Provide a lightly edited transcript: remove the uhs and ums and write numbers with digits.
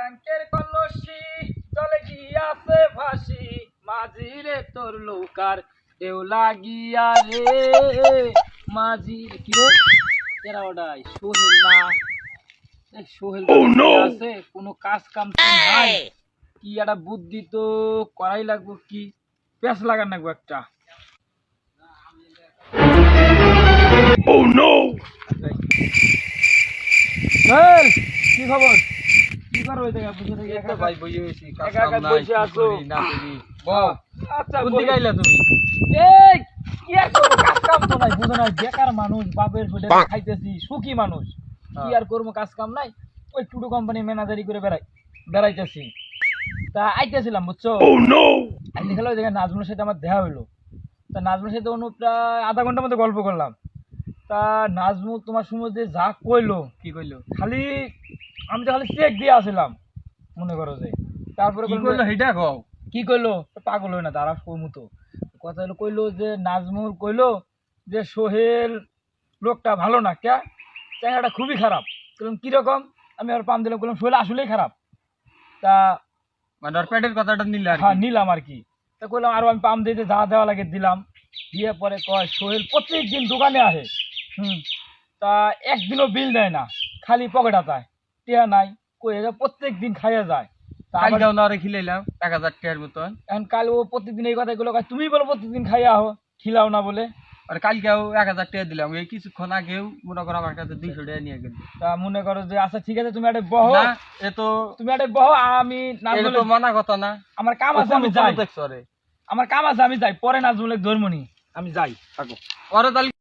কাঙ্কের কলসি জলে গিয়াছে ভাসি মাঝি রে তোর লৌকার দেউ লাগিয়া রে মাঝি কি রে তেরা ওডাই সোহেল না সোহেল আছে কোনো কাজ কাম তো নাই কি একটা বুদ্ধি তো করাই লাগবো কি পেঁচ লাগান লাগবো একটা Oh no! সোহেল কি খবর কি করো ওই জায়গা বসে থেকে একটা ভাই বইয়ে হইছি কাজ একা কাম একা নাই বসে আছো না করি বল আচ্ছা কোন দিকে আইলা তুমি এই কি আর করবো কাজ কাম তো নাই বুঝো না বেকার মানুষ বাপের পেটে খাইতেছি সুখী মানুষ কি আর করবো কাজ কাম নাই ওই টুটু কোম্পানি ম্যানেজারি করে বেড়াইতেছি তা আইতেছিলাম বুঝছো Oh no! আইতে গেলে ওই জায়গায় নাজমুলের সাথে আমার দেখা হইলো তা নাজমুলের সাথে অনু প্রায় আধা ঘন্টার মতো গল্প করলাম তা নাজমুল তোমার সময় যে যা কইলো কি কইলো খালি আমি তো খালি চেক দিয়ে আসলাম মনে করো যে তারপরে কি কইলো হেডা কও কি কইলো পাগল হই না তারা মতো কথা হলো কইলো যে নাজমুল কইলো যে সোহেল লোকটা ভালো না কে চেহারাটা খুবই খারাপ বললাম কিরকম আমি আর পাম দিলাম বললাম সোহেল আসলেই খারাপ তা মানে ওর পেটের কথাটা নিলা আর হ্যাঁ কি নিলাম আর কি তা কইলাম আরো আমি পাম দিতে যা দেওয়া লাগে দিলাম দিয়ে পরে কয় সোহেল প্রত্যেকদিন দোকানে আসে তা একদিনও বিল দেয় না খালি পকেট আতায় টিয়া নাই কই প্রত্যেক দিন খাইয়া যায় তা কাল আবার যাও না রে খিলাইলাম 1000 টাকার মতন এখন কাল ও প্রত্যেকদিন এই কথাগুলো কয় তুমি বলো প্রত্যেকদিন খাইয়া আহো খিলাও না বলে আর কালকেও 1000 টাকা দিলাম এই কিছুক্ষণ আগেও মনে করো আমার কাছে 200 টাকা নিয়ে গেল তা মনে করো যে আচ্ছা ঠিক আছে তুমি একটা বহো না এ তো তুমি একটা বহো আমি এটা নাজমুলের তো মানা কথা না আমার কাম আছে আমি যাই দেখছো রে আমার কাম আছে আমি যাই পরে নাজমুলের ধর্মনি আমি যাই থাকো ওরে তাহলে